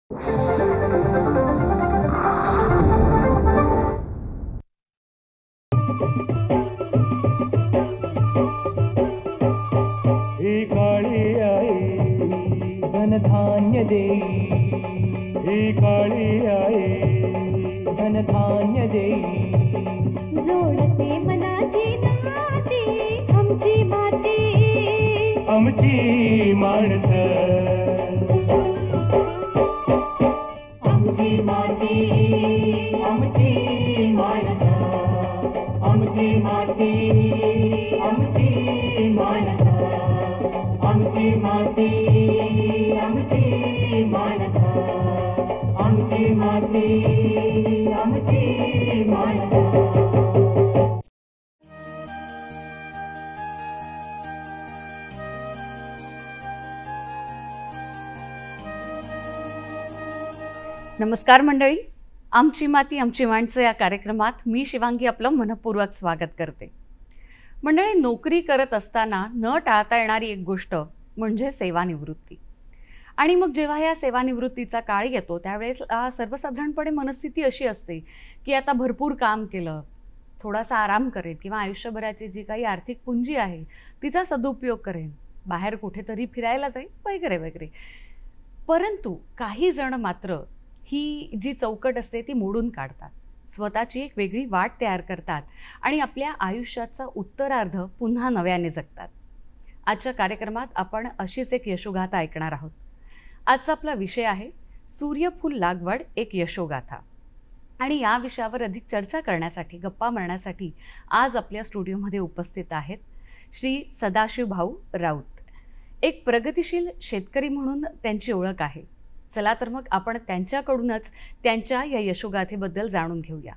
ही काळी आई धनधान्य देई, ही काळी आई धनधान्य देई. जोडते मनाची नाती आमची माती, आमची माणसं, आमची माती, आमची माणसं, आमची माती, आमची माणसं, आमची माती, आमची माणसं, आमची माती, आमची माणसं. नमस्कार मंडळी, आमची माती आमची माणसं या कार्यक्रमात मी शिवांगी आपलं मनपूर्वक स्वागत करते. मंडळी, नोकरी करत असताना न टाळता येणारी एक गोष्ट म्हणजे सेवानिवृत्ती. आणि मग जेव्हा या सेवानिवृत्तीचा काळ येतो त्यावेळेस सर्वसाधारणपणे मनस्थिती अशी असते की आता भरपूर काम केलं, थोडासा आराम करेन किंवा आयुष्यभराची जी काही आर्थिक पुंजी आहे तिचा सदुपयोग करेन, बाहेर कुठेतरी फिरायला जाईल वगैरे वगैरे. परंतु काही जण मात्र ही जी चौकट असते ती मोडून काढतात, स्वतःची एक वेगळी वाट तयार करतात आणि आपल्या आयुष्याचा उत्तरार्ध पुन्हा नव्याने जगतात. आजच्या कार्यक्रमात आपण अशीच एक यशोगाथा ऐकणार आहोत. आजचा आपला विषय आहे सूर्यफूल लागवड एक यशोगाथा. आणि या विषयावर अधिक चर्चा करण्यासाठी, गप्पा मारण्यासाठी आज आपल्या स्टुडिओमध्ये उपस्थित आहेत श्री सदाशिव भाऊ राऊत. एक प्रगतिशील शेतकरी म्हणून त्यांची ओळख आहे. चला तर मग आपण त्यांच्याकडूनच त्यांच्या या यशोगाथेबद्दल जाणून घेऊया.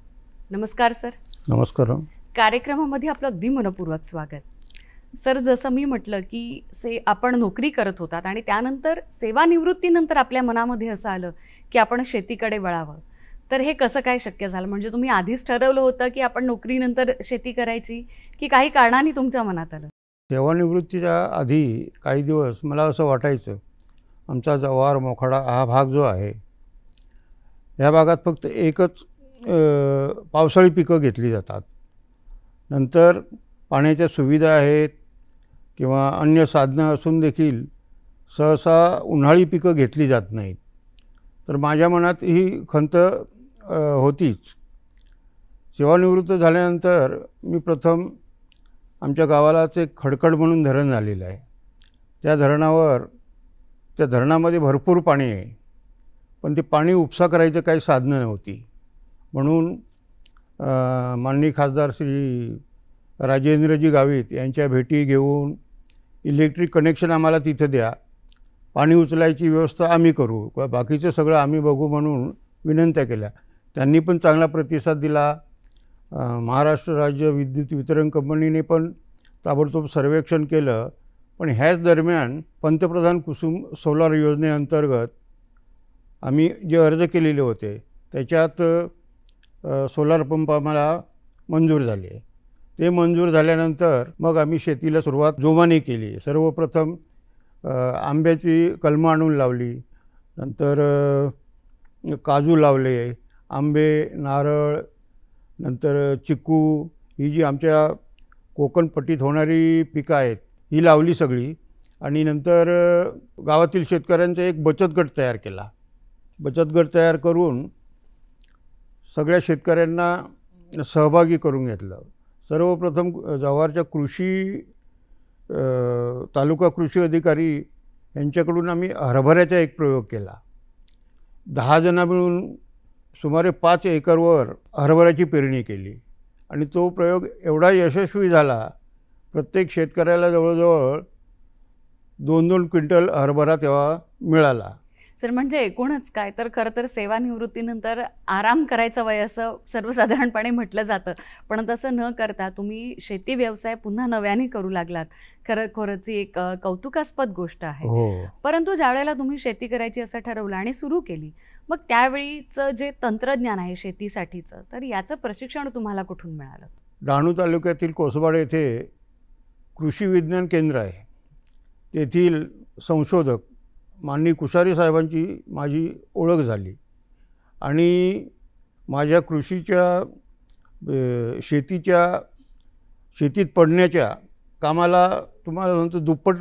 नमस्कार सर. नमस्कार. कार्यक्रमामध्ये आपलं अगदी मनपूर्वक स्वागत. सर, जसं मी म्हटलं की आपण नोकरी करत होतात आणि त्यानंतर सेवानिवृत्तीनंतर आपल्या मनामध्ये असं आलं की आपण शेतीकडे वळावं. तर हे कसं काय शक्य झालं? म्हणजे तुम्ही आधीच ठरवलं होतं की आपण नोकरीनंतर शेती करायची, की काही कारणाने तुमच्या मनात आलं? सेवानिवृत्तीच्या आधी काही दिवस मला असं वाटायचं आमचा जव्हार मोखाडा हा भाग जो आहे या भागात फक्त एकच पावसाळी पिकं घेतली जातात. नंतर पाण्याच्या सुविधा आहेत किंवा अन्य साधनं असून देखील सहसा उन्हाळी पिकं घेतली जात नाहीत. तर माझ्या मनात ही खंत होतीच. सेवानिवृत्त झाल्यानंतर मी प्रथम आमच्या गावालाच एक खडकड म्हणून धरण झालेलं आहे. त्या धरणामध्ये भरपूर पाणी आहे, पण ते पाणी उपसा करायचं काही साधनं नव्हती. म्हणून माननीय खासदार श्री राजेंद्रजी गावित यांच्या भेटी घेऊन इलेक्ट्रिक कनेक्शन आम्हाला तिथं द्या, पाणी उचलायची व्यवस्था आम्ही करू, किंवा बाकीचं सगळं आम्ही बघू म्हणून विनंत्या केल्या. त्यांनी पण चांगला प्रतिसाद दिला. महाराष्ट्र राज्य विद्युत वितरण कंपनीने पण ताबडतोब सर्वेक्षण केलं. पण ह्याच दरम्यान पंतप्रधान कुसुम सोलार योजनेअंतर्गत आम्ही जे अर्ज केलेले होते त्याच्यात सोलार पंप आम्हाला मंजूर झाले. ते मंजूर झाल्यानंतर मग आम्ही शेतीला सुरुवात जोमाने केली. सर्वप्रथम आंब्याची कलमं आणून लावली, नंतर काजू लावले, आंबे, नारळ, नंतर चिकू, ही जी आमच्या कोकणपट्टीत होणारी पिकं आहेत ही लावली सगळी. आणि नंतर गावातील शेतकऱ्यांचा एक बचत गट तयार केला. बचत गट तयार करून सगळ्या शेतकऱ्यांना सहभागी करून घेतलं. सर्वप्रथम जव्हारच्या तालुका कृषी अधिकारी यांच्याकडून आम्ही हरभऱ्याचा एक प्रयोग केला. 10 जण मिळून सुमारे 5 एकरवर हरभऱ्याची पेरणी केली आणि तो प्रयोग एवढा यशस्वी झाला, प्रत्येक शेतकऱ्याला जवळजवळ 2-2 क्विंटल हरभरा तेव्हा मिळाला. सर, म्हणजे एकूणच काय तर खरं तर सेवानिवृत्तीनंतर आराम करायचं वय असं सर्वसाधारणपणे म्हटलं जातं, पण तसं न करता तुम्ही शेती व्यवसाय पुन्हा नव्याने करू लागलात. खरंच एक कौतुकास्पद गोष्ट आहे. परंतु ज्यावेळेला तुम्ही शेती करायची असं ठरवलं आणि सुरू केली, मग त्यावेळीचं जे तंत्रज्ञान आहे शेतीसाठीचं, तर याचं प्रशिक्षण तुम्हाला कुठून मिळालं? डहाणू तालुक्यातील कोसबाड येथे कृषी विज्ञान केंद्र आहे. तेथील संशोधक माननीय कुशारी साहेबांची माझी ओळख झाली आणि माझ्या कृषीच्या शेतीत पडण्याच्या कामाला तुम्हाला म्हणतो दुप्पट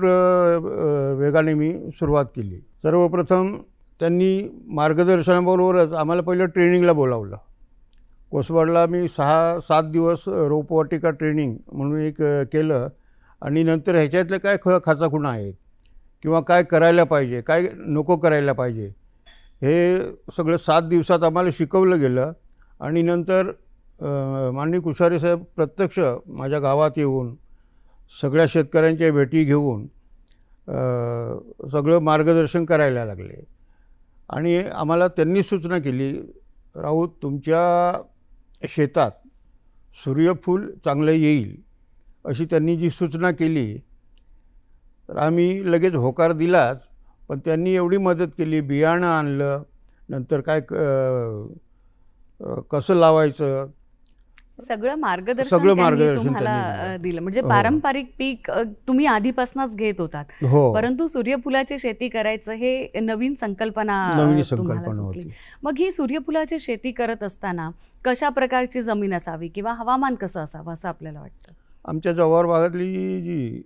वेगाने मी सुरुवात केली. सर्वप्रथम त्यांनी मार्गदर्शनाबरोबरच आम्हाला पहिलं ट्रेनिंगला बोलावलं. कोसवाडला मी 6-7 दिवस रोपवाटिका ट्रेनिंग म्हणून एक केलं आणि नंतर ह्याच्यातले काय खाचाखुणा आहेत किंवा काय करायला पाहिजे, काय नको करायला पाहिजे, हे सगळं 7 दिवसात आम्हाला शिकवलं गेलं. आणि नंतर माननीय कुशारी साहेब प्रत्यक्ष माझ्या गावात येऊन सगळ्या शेतकऱ्यांच्या भेटी घेऊन सगळं मार्गदर्शन करायला लागले. आणि आम्हाला त्यांनी सूचना केली, राऊत तुमच्या शेतात सूर्यफूल चांगलं येईल अशी त्यांनी जी सूचना केली तर आम्ही लगेच होकार दिलाच. पण त्यांनी एवढी मदत केली, बियाणं आणलं, नंतर काय कसं लावायचं सगळं मार्गदर्शन सगळं त्यांनी मार्गदर्शन तुम्हाला त्यांनी दिलं. म्हणजे हो. पारंपरिक पीक तुम्ही आधीपासूनच घेत होतात, हो, परंतु सूर्यफुलाची शेती करायचं हे नवीन संकल्पना नवीन तुम्हाला संकल्पना सुचली. होती. मग ही सूर्यफुलाची शेती करत असताना कशा प्रकारची जमीन असावी किंवा हवामान कसं असावं असं आपल्याला वाटतं? आमच्या जव्हार भागातली जी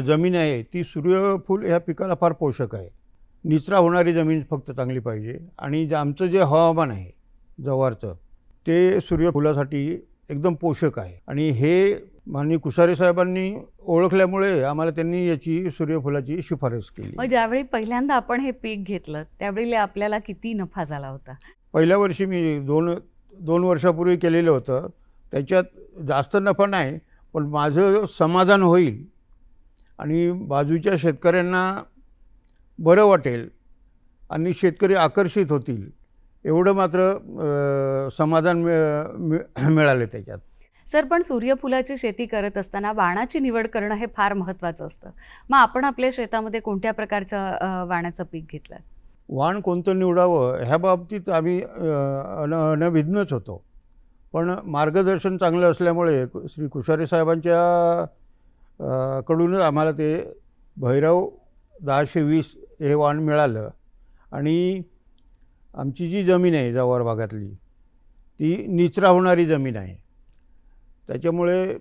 जमीन आहे ती सूर्यफूल ह्या पिकाला फार पोषक आहे. निचरा होणारी जमीन फक्त चांगली पाहिजे. आणि आमचं जे हवामान आहे जव्हारचं ते सूर्यफुलासाठी एकदम पोषक आहे. आणि हे माननीय कुशारी साहेबांनी ओळखल्यामुळे आम्हाला त्यांनी याची सूर्यफुलाची शिफारस केली. मग ज्यावेळी पहिल्यांदा आपण हे पीक घेतलं त्यावेळी आपल्याला किती नफा झाला होता? पहिल्या वर्षी मी दोन वर्षापूर्वी केलेलं होतं. त्याच्यात जास्त नफा नाही, पण माझं समाधान होईल आणि बाजूच्या शेतकऱ्यांना बरं वाटेल आणि शेतकरी आकर्षित होतील एवढं मात्र समाधान मिळाले त्याच्यात. सर, पण सूर्यफुलाची शेती करत असताना वाणाची निवड करणं हे फार महत्त्वाचं असतं. मग आपण आपल्या शेतामध्ये कोणत्या प्रकारच्या वाणाचं पीक घेतलं? वाण कोणतं निवडावं ह्या बाबतीत आम्ही अनभिज्ञच होतो. पण मार्गदर्शन चांगलं असल्यामुळे श्री कुशारी साहेबांच्या कडूनच आम्हाला ते भैरव 1020 हे वाण मिळालं. आणि आमची जी जमीन आहे जव्हार भागातली ती निचरा होणारी जमीन आहे. त्याच्यामुळे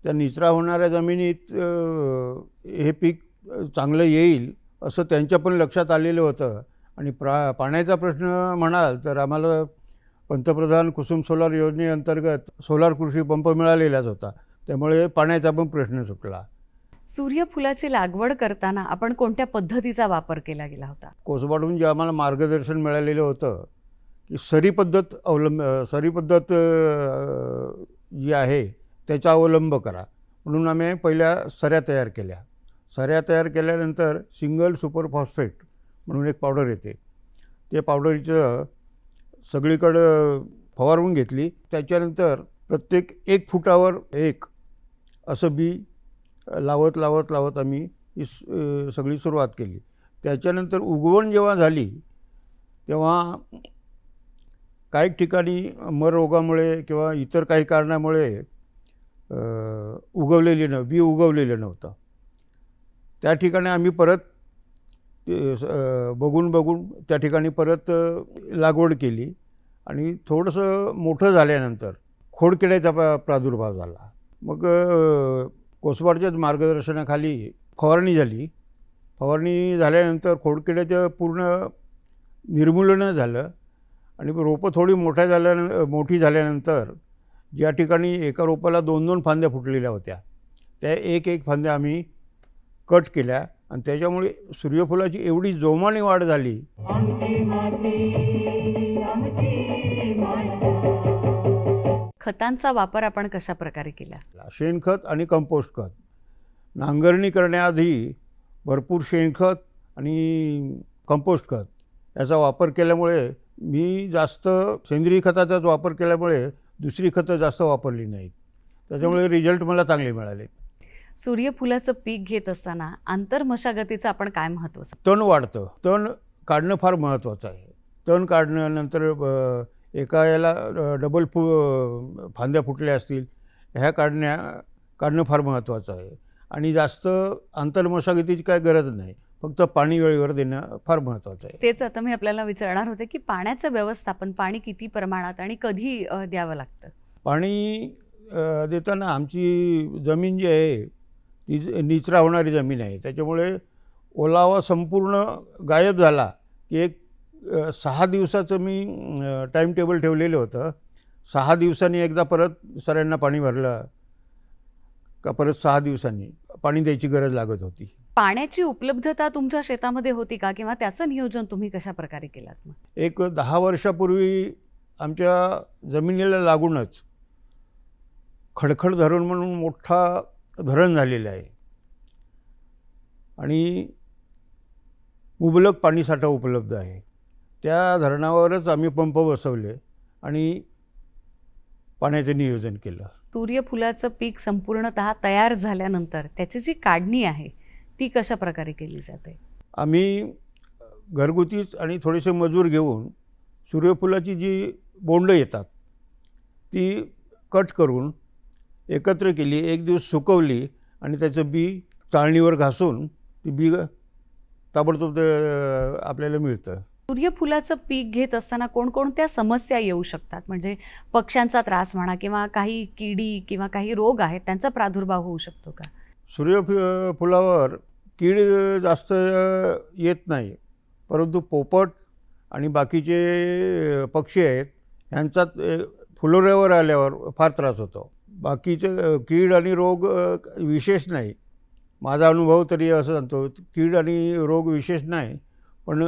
त्या निचरा होणाऱ्या जमिनीत हे पीक चांगलं येईल असं त्यांच्या पण लक्षात आलेलं होतं. आणि पाण्याचा प्रश्न म्हणाल तर आम्हाला पंतप्रधान कुसुम सोलार योजनेअंतर्गत सोलार कृषी पंप मिळालेलाच होता, त्यामुळे पाण्याचा पण प्रश्न सुटला. सूर्यफुलाची लागवड करताना आपण कोणत्या पद्धतीचा वापर केला गेला होता? कोसवाडहून जे आम्हाला मार्गदर्शन मिळालेलं होतं की सरी पद्धत जी आहे त्याचा अवलंब करा म्हणून आम्ही पहिल्या सऱ्या तयार केल्या. सऱ्या तयार केल्यानंतर सिंगल सुपर फॉस्फेट म्हणून एक पावडर येते, ते पावडरीचं सगळीकडं फवारून घेतली. त्याच्यानंतर प्रत्येक 1 फुटावर 1 असं बी लावत आम्ही ही सगळी सुरुवात केली. त्याच्यानंतर उगवण जेव्हा झाली तेव्हा काही ठिकाणी मर रोगामुळे किंवा इतर काही कारणामुळे बी उगवलेलं नव्हतं. त्या ठिकाणी आम्ही परत बघून त्या ठिकाणी परत लागवड केली. आणि थोडंसं मोठं झाल्यानंतर खोडकिड्याचा प्रादुर्भाव झाला. मग कोसवाडच्याच मार्गदर्शनाखाली फवारणी झाली. फवारणी झाल्यानंतर खोडकिड्याचं पूर्ण निर्मूलन झालं. आणि रोपं थोडी मोठी झाल्यानंतर ज्या ठिकाणी एका रोपाला 2-2 फांद्या फुटलेल्या होत्या त्या 1-1 फांद्या आम्ही कट केल्या. आणि त्याच्यामुळे सूर्यफुलाची एवढी जोमाने वाढ झाली. आमची माती आमची माणसं. खतांचा वापर आपण कशा प्रकारे केला? शेणखत आणि कंपोस्ट खत. नांगरणी करण्याआधी भरपूर शेणखत आणि कंपोस्ट खत याचा वापर केल्यामुळे मी जास्त सेंद्रिय खताचाच वापर केल्यामुळे दुसरी खतं जास्त वापरली नाहीत. त्याच्यामुळे रिझल्ट मला चांगले मिळाले. सूर्यफुलाचं पीक घेत असताना आंतरमशागतीचं आपण काय महत्त्व? तण वाढतं, तण काढणं फार महत्त्वाचं आहे. तण काढणं, नंतर एका याला डबल फांद्या फुटल्या असतील ह्या काढणं फार महत्त्वाचं आहे. आणि जास्त आंतरमशागतीची काय गरज नाही. फक्त पाणी वेळेवर देणं फार महत्त्वाचं आहे. तेच आता मी आपल्याला विचारणार होते की पाण्याचं व्यवस्थापन, पाणी किती प्रमाणात आणि कधी द्यावं लागतं? पाणी देताना आमची जमीन जी आहे ती निचरा होणारी जमीन आहे, त्याच्यामुळे ओलावा संपूर्ण गायब झाला की एक 6 दिवसाचं मी टाईम टेबल ठेवलेलं होतं. 6 दिवसांनी एकदा परत सऱ्यांना पाणी भरलं का परत 6 दिवसांनी पाणी द्यायची गरज लागत होती. पाण्याची उपलब्धता तुमच्या शेतामध्ये होती का, किंवा त्याचं नियोजन तुम्ही कशा प्रकारे केलात मग? एक 10 वर्षापूर्वी आमच्या जमिनीला लागूनच खडखड धरण म्हणून मोठा धरण झालेलं आहे आणि मुबलक पाणीसाठा उपलब्ध आहे. त्या धरणावरच आम्ही पंप बसवले आणि पाण्याचं नियोजन केलं. सूर्यफुलाचं पीक संपूर्णतः तयार झाल्यानंतर त्याची जी काढणी आहे ती कशा प्रकारे केली जाते? आम्ही घरगुतीच आणि थोडेसे मजूर घेऊन सूर्यफुलाची जी बोंडं येतात ती कट करून एकत्र केली, एक दिवस सुकवली आणि त्याचं बी चाळणीवर घासून ती बी ताबडतोब आपल्याला मिळतं. सूर्यफुलाचं पीक घेत असताना कोणकोणत्या समस्या येऊ शकतात? म्हणजे पक्ष्यांचा त्रास म्हणा किंवा काही किडी किंवा काही रोग आहेत त्यांचा प्रादुर्भाव होऊ शकतो का? फुलावर कीड जास्त येत नाही, परंतु पोपट आणि बाकीचे पक्षी आहेत यांचा फुलोऱ्यावर आल्यावर फार त्रास होतो. बाकीचे कीड आणि रोग विशेष नाही, माझा अनुभव तरी असं सांगतो, कीड आणि रोग विशेष नाही, पण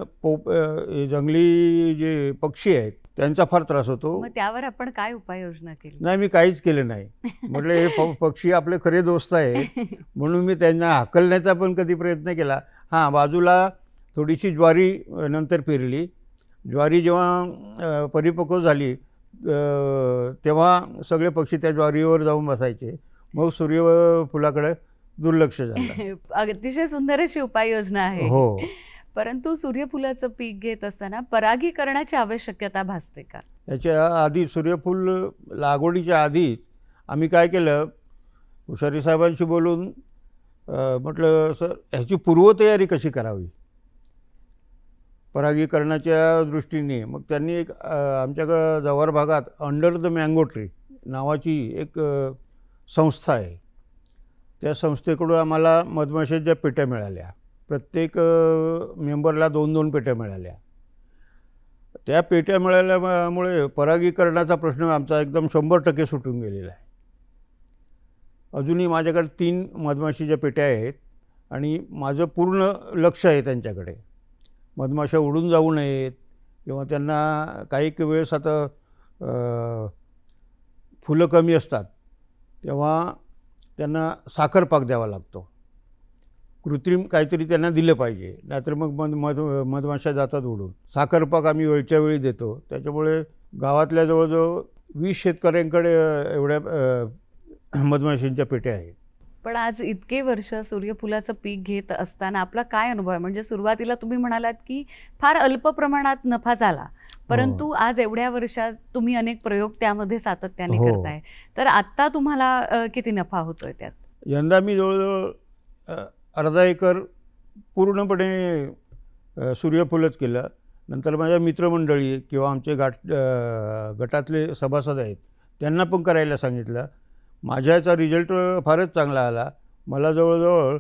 जंगली जे पक्षी आहेत त्यांचा फार त्रास होतो. मग त्यावर आपण काय उपाययोजना केली? नाही, मी काहीच केलं नाही. म्हटलं हे पक्षी आपले खरे दोस्त आहेत म्हणून मी त्यांना हाकलण्याचा पण कधी प्रयत्न केला. हां, बाजूला थोडीशी ज्वारी नंतर पेरली. ज्वारी जेव्हा परिपक्व झाली तेव्हा सगळे पक्षी त्या ज्वारीवर जाऊन बसायचे. मग सूर्यफुलाकडे दुर्लक्ष झालं. अतिशय सुंदर अशी उपाययोजना आहे. हो. परंतु सूर्यफुलाचं पीक घेत असताना परागीकरणाची आवश्यकता भासते का? याच्या आधी सूर्यफूल लागवडीच्या आधीच आम्ही काय केलं, हुशारी साहेबांशी बोलून म्हटलं सर ह्याची पूर्वतयारी कशी करावी परागीकरणाच्या दृष्टीने. मग त्यांनी एक आमच्याकडं जव्हार भागात अंडर द मँगो ट्री नावाची एक संस्था आहे, त्या संस्थेकडून आम्हाला मधमाशांच्या पेट्या मिळाल्या. प्रत्येक मेंबरला 2-2 पेट्या मिळाल्या. त्या पेट्या मिळाल्यामुळे परागीकरणाचा प्रश्न आमचा एकदम 100% सुटून गेलेला आहे. अजूनही माझ्याकडे 3 मधमाशीच्या पेट्या आहेत आणि माझं पूर्ण लक्ष आहे त्यांच्याकडे. मधमाशा उडून जाऊ नयेत किंवा त्यांना काही वेळेस आता फुलं कमी असतात तेव्हा त्यांना साखर पाक द्यावा लागतो. कृत्रिम काहीतरी त्यांना दिलं पाहिजे, नाहीतर मग मधमाशा जातात उडून. साखर पाक आम्ही वेळच्या वेळी देतो. त्याच्यामुळे गावातल्या जवळजवळ 20 शेतकऱ्यांकडे एवढ्या मधमाशींच्या पेट्या आहेत. पण आज इतके वर्ष सूर्यफुलाचं पीक घेत असताना आपला काय अनुभव आहे? म्हणजे सुरुवातीला तुम्ही म्हणालात की फार अल्प प्रमाणात नफा झाला, परंतु आज एवढ्या वर्षात तुम्ही अनेक प्रयोग त्यामध्ये सातत्याने करताय, तर आत्ता तुम्हाला किती नफा होतोय त्यात? यंदा मी जवळजवळ अर्धा एकर पूर्णपणे सूर्यफुलच केलं. नंतर माझ्या मित्रमंडळी किंवा आमचे गटातले सभासद आहेत त्यांना पण करायला सांगितलं. माझ्या याचा रिझल्ट फारच चांगला आला. मला जवळजवळ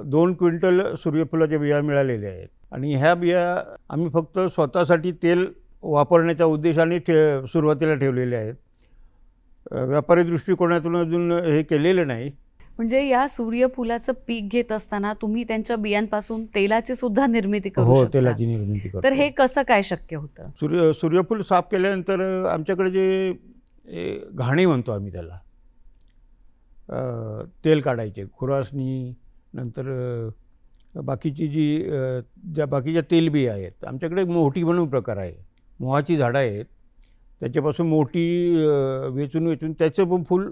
2 क्विंटल सूर्यफुलाच्या बिया मिळालेल्या आहेत आणि ह्या बिया आम्ही फक्त स्वतःसाठी तेल वापरण्याच्या उद्देशाने सुरुवातीला ठेवलेल्या आहेत. व्यापारी दृष्टिकोनातून अजून हे केलेलं नाही. म्हणजे या सूर्यफुलाचं पीक घेत असताना तुम्ही त्यांच्या बियांपासून तेलाची सुद्धा निर्मिती करू हो, शकता. तेलाची निर्मिती करतो. तर हे कसं काय शक्य होतं? सूर्यफूल साफ केल्यानंतर आमच्याकडे जे घाणी म्हणतो आम्ही त्याला, तेल काढायचे, खुरासणी, नंतर बाकीची ज्या बाकीच्या तेलबिया आहेत. आमच्याकडे मोठी म्हणून प्रकार आहे, मोहाची झाडं आहेत, त्याच्यापासून मोठी वेचून त्याचं पण फूल,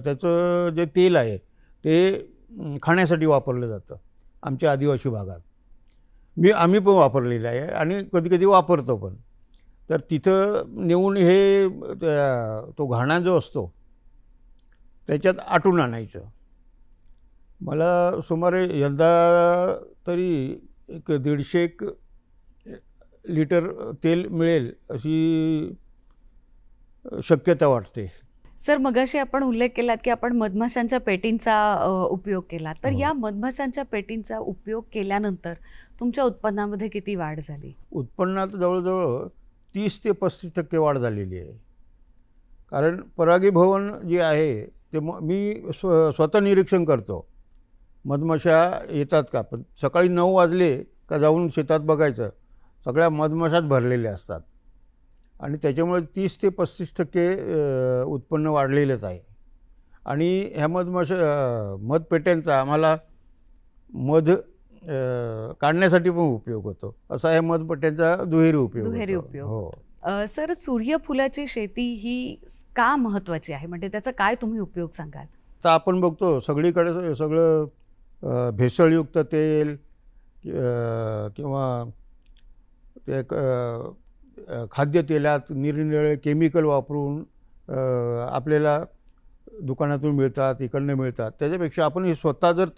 त्याचं जे तेल आहे ते खाण्यासाठी वापरलं जातं आमच्या आदिवासी भागात. आम्ही पण वापरलेलं आहे आणि कधीकधी वापरतो पण. तर तिथं नेऊन हे तो घाणा जो असतो त्याच्यात आटून आणायचं मला सुमारे यंदा तरी एक 150 लिटर तेल मिळेल अशी शक्यता वाटते. सर, मगाशी आपण उल्लेख केलात की आपण मधमाशांच्या पेटींचा उपयोग केला, तर हो. या मधमाशांच्या पेटींचा उपयोग केल्यानंतर तुमच्या उत्पन्नामध्ये किती वाढ झाली? उत्पन्नात जवळजवळ 30 ते 35% वाढ झालेली आहे. कारण परागीभवन जे आहे ते मी स्वतः निरीक्षण करतो. मधमाशा येतात का, पण सकाळी 9 वाजले का जाऊन शेतात बघायचं, सगळ्या मधमाशाच भरलेल्या असतात आणि त्याच्यामुळे 30 ते 35% उत्पन्न वाढलेलंच आहे. आणि ह्या मधपेट्यांचा आम्हाला मध काढण्यासाठी पण उपयोग होतो. असा ह्या मधपेट्यांचा दुहेरी दुहेरी होतो. उपयोग. हो. सर, सूर्यफुलाची शेती ही का महत्त्वाची आहे? म्हणजे त्याचा काय तुम्ही उपयोग सांगाल? आता आपण बघतो सगळीकडे सगळं भेसळयुक्त तेल किंवा ते खाद्यतेलात निरनिराळे केमिकल वापरून आपल्याला दुकानातून मिळतात, इकडनं मिळतात. त्याच्यापेक्षा आपण हे स्वतः जर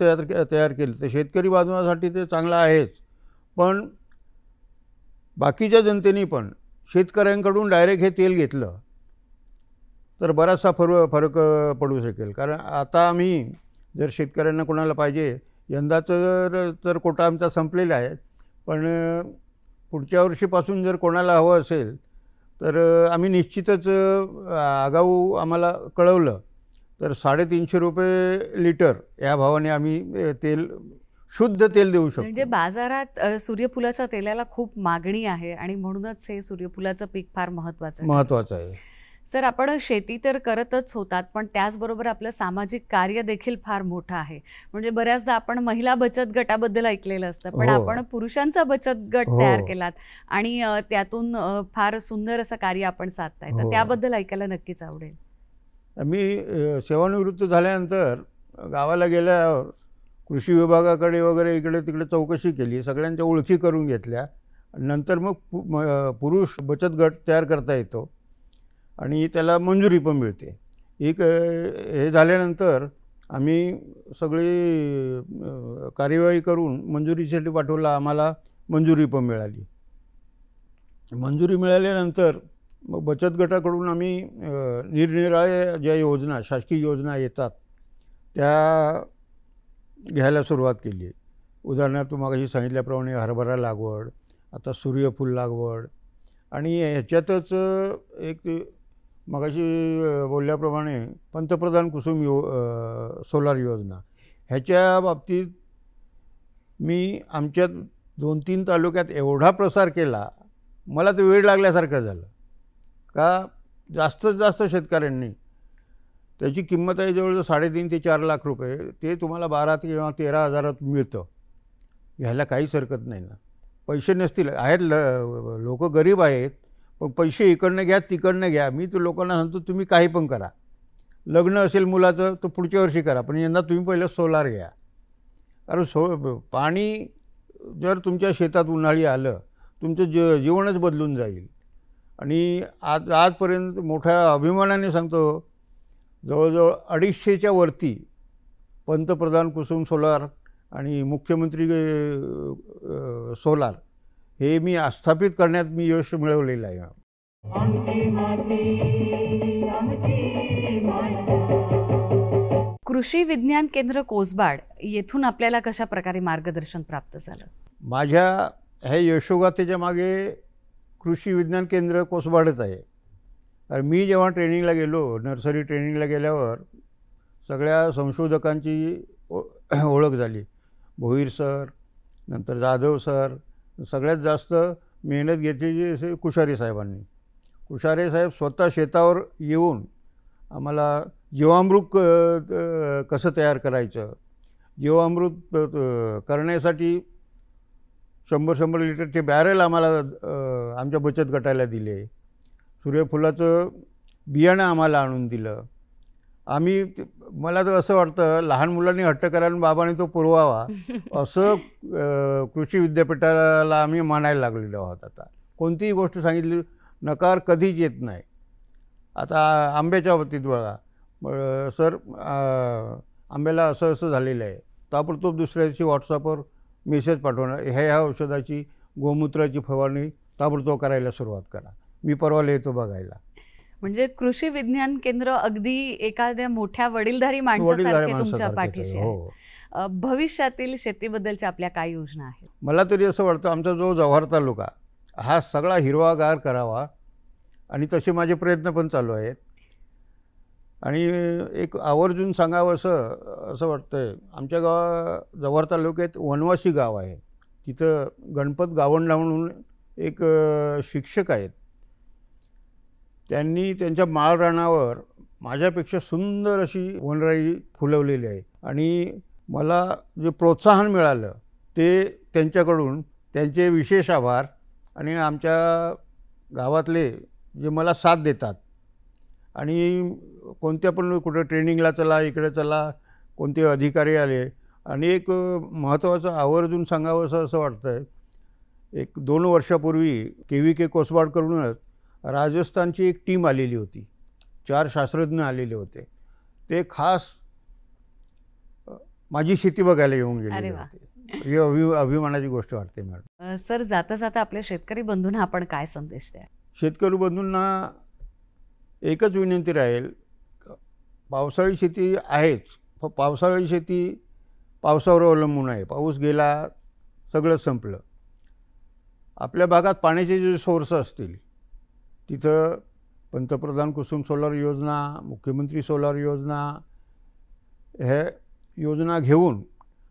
तयार केलं तर शेतकरी बांधवासाठी ते चांगलं आहेच, पण बाकीच्या जनतेने पण शेतकऱ्यांकडून डायरेक्ट हे तेल घेतलं तर बराचसा फरक पडू शकेल. कारण आता आम्ही जर शेतकऱ्यांना कोणाला पाहिजे, यंदाचं तर कोटा आमचा संपलेला आहे, पण पुढच्या वर्षीपासून जर कोणाला हवं असेल तर आम्ही निश्चितच आगाऊ आम्हाला कळवलं तर 350 रुपये लिटर या भावाने आम्ही तेल, शुद्ध तेल देऊ शकतो. म्हणजे बाजारात सूर्यफुलाच्या तेलाला खूप मागणी आहे आणि म्हणूनच हे सूर्यफुलाचं पीक फार महत्त्वाचं आहे. सर, आपण शेती तर करतच होतात, पण त्याचबरोबर आपलं सामाजिक कार्य देखील फार मोठं आहे. म्हणजे बऱ्याचदा आपण महिला बचत गटाबद्दल ऐकलेलं असतं, पण हो. आपण पुरुषांचा बचत गट हो. तयार केलात आणि त्यातून फार सुंदर असं कार्य आपण साधताय, तर हो. त्याबद्दल ऐकायला नक्कीच आवडेल. मी सेवानिवृत्त झाल्यानंतर गावाला गेल्यावर कृषी विभागाकडे वगैरे इकडे तिकडे चौकशी केली, सगळ्यांच्या ओळखी करून घेतल्या. नंतर मग पुरुष बचत गट तयार करता येतो आणि त्याला मंजुरी पण मिळते. हे झाल्यानंतर आम्ही सगळी कार्यवाही करून मंजुरीसाठी पाठवला. आम्हाला मंजुरी पण मिळाली. मंजुरी मिळाल्यानंतर मग बचत गटाकडून आम्ही निरनिराळ्या ज्या योजना, शासकीय योजना येतात त्या घ्यायला सुरुवात केली. उदाहरणार्थ मागाशी सांगितल्याप्रमाणे हरभरा लागवड, आता सूर्यफूल लागवड आणि ह्याच्यातच एक मगाशी बोलल्याप्रमाणे पंतप्रधान कुसुम सोलार योजना, ह्याच्या बाबतीत मी आमच्या 2-3 तालुक्यात एवढा प्रसार केला, मला ते वेळ लागल्यासारखं झालं. का जास्तीत जास्त शेतकऱ्यांनी, त्याची किंमत आहे जवळजवळ 3.5 ते 4 लाख रुपये, ते तुम्हाला 12 किंवा 13 हजारात मिळतं. घ्यायला काहीच हरकत नाही ना. पैसे नसतील, आहेत लोक गरीब आहेत, पण पैसे इकडनं घ्या तिकडनं घ्या. मी तर लोकांना सांगतो तुम्ही काही पण करा. लग्न असेल मुलाचं तर पुढच्या वर्षी करा, पण यंदा तुम्ही पहिलं सोलार घ्या. कारण पाणी जर तुमच्या शेतात उन्हाळी आलं, तुमचं जीवनच बदलून जाईल. आणि आजपर्यंत मोठ्या अभिमानाने सांगतो, जवळजवळ 250च्या वरती पंतप्रधान कुसुम सोलार आणि मुख्यमंत्री सोलार हे मी स्थापित करण्यात मी यश मिळवलेलं आहे. आमची माती आमची माणसं. कृषी विज्ञान केंद्र कोसबाड येथून आपल्याला कशा प्रकारे मार्गदर्शन प्राप्त झालं? माझ्या ह्या यशोगाथेच्या मागे कृषी विज्ञान केंद्र कोसबाडच आहे. कारण मी जेव्हा ट्रेनिंगला गेलो, नर्सरी ट्रेनिंगला गेल्यावर सगळ्या संशोधकांची ओळख झाली. भोईर सर, नंतर जाधव सर, सगळ्यात जास्त मेहनत घेतलेली असे कुशारे साहेबांनी. कुशारे साहेब स्वतः शेतावर येऊन आम्हाला जीवामृत कसं तयार करायचं, जीवामृत करण्यासाठी 100-100 लिटरचे बॅरल आम्हाला आमच्या बचत गटाला दिले. सूर्यफुलाचं बियाणं आम्हाला आणून दिलं. मला तर असं वाटतं लहान मुलांनी हट्ट करायला बाबाने तो पुरवावा असं कृषी विद्यापीठाला आम्ही मानायला लागलेलो आहोत. आता कोणतीही गोष्ट सांगितली नकार कधीच येत नाही. आता आंब्याच्या बाबतीत बघा, सर आंब्याला असं झालेलं आहे, ताबडतोब दुसऱ्या दिवशी व्हॉट्सअपवर मेसेज पाठवणार, ह्या औषधाची गोमूत्राची फवारणी ताबडतोब करायला सुरुवात करा, मी परवाला येतो बघायला. म्हणजे कृषी विज्ञान केंद्र अगदी एखाद्या मोठ्या वडीलधारी माणसासारखे तुमच्या पाठीशी आहे. हो. भविष्यातील शेतीबद्दलच्या आपल्या काय योजना आहेत? मला तरी असं वाटतं आमचा जो जव्हार तालुका हा सगळा हिरवागार करावा, आणि तसे माझे प्रयत्न पण चालू आहेत. आणि एक आवर्जून सांगावं असं वाटतंय, आमच्या जव्हार तालुक्यात वनवासी गाव आहे, तिथं गणपत गावंडा म्हणून एक शिक्षक आहेत. त्यांनी त्यांच्या माळ रानावर माझ्यापेक्षा सुंदर अशी वनराई फुलवलेली आहे. आणि मला जे प्रोत्साहन मिळालं ते त्यांच्याकडून, त्यांचे विशेष आभार. आणि आमच्या गावातले जे मला साथ देतात, आणि कोणत्या पण कुठं ट्रेनिंगला चला, इकडे चला, कोणते अधिकारी आले. आणि एक महत्त्वाचं आवर्जून सांगावं असं वाटतं, एक 2 वर्षापूर्वी KVK कोसबाडकडूनच राजस्थानची एक टीम आलेली होती, 4 शास्त्रज्ञ आलेले होते. ते खास माझी शेती बघायला येऊन गेलेले होते. ही अभिमानाची गोष्ट वाटते मॅडम. सर, जाता जाता आपल्या शेतकरी बंधूंना आपण काय संदेश द्या? शेतकरी बंधूंना एकच विनंती राहील, पावसाळी शेती आहेच, पावसाळी शेती पावसावर अवलंबून आहे. पाऊस गेला, सगळं संपलं. आपल्या भागात पाण्याचे जे सोर्स असतील तिथं पंतप्रधान कुसुम सोलार योजना, मुख्यमंत्री सोलार योजना, हे योजना घेऊन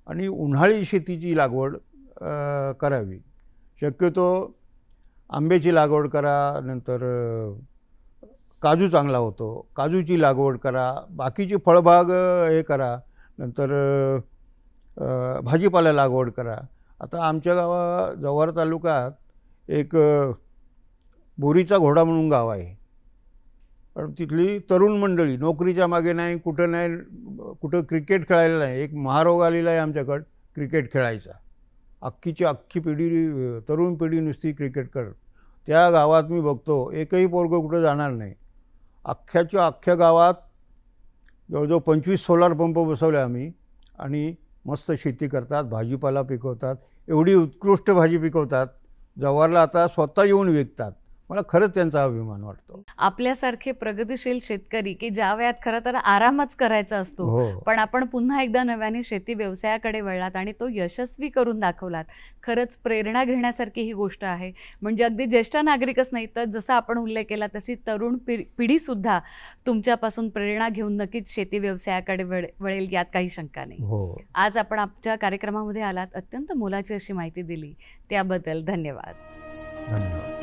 आणि उन्हाळी शेतीची लागवड करावी. शक्यतो आंब्याची लागवड करा, नंतर काजू चांगला होतो, काजूची लागवड करा, बाकीची फळबाग हे करा, नंतर भाजीपाला लागवड करा. आता आमच्या जव्हार तालुक्यात एक बोरीचा घोडा म्हणून गाव आहे, पण तिथली तरुण मंडळी नोकरीच्या मागे नाही, कुठं क्रिकेट खेळायला नाही. एक महारोग आलेला आहे आमच्याकडं क्रिकेट खेळायचा, अख्खीची अख्खी पिढी, तरुण पिढी नुसती क्रिकेट करत. त्या गावात मी बघतो एकही पोरगं कुठं जाणार नाही. अख्ख्याच्या अख्ख्या गावात जवळजवळ 25 सोलार पंप बसवले आम्ही, आणि मस्त शेती करतात, भाजीपाला पिकवतात, एवढी उत्कृष्ट भाजी पिकवतात, जव्हारला आता स्वतः येऊन विकतात. मला खरंच त्यांचा अभिमान वाटतो. आपल्यासारखे प्रगतिशील शेतकरी की ज्या वयात खरं तर आरामच करायचा असतो, हो. पण आपण पुन्हा एकदा नव्याने शेती व्यवसायाकडे वळलात आणि तो यशस्वी करून दाखवलात. खरंच प्रेरणा घेण्यासारखी ही गोष्ट आहे. म्हणजे अगदी ज्येष्ठ नागरिकच नाही, तर जसा आपण उल्लेख केला तशी तरुण पिढीसुद्धा तुमच्यापासून प्रेरणा घेऊन नक्कीच शेती व्यवसायाकडे वळेल, यात काही शंका नाही. हो. आज आपण आमच्या कार्यक्रमामध्ये आलात, अत्यंत मोलाची अशी माहिती दिली, त्याबद्दल धन्यवाद. धन्यवाद.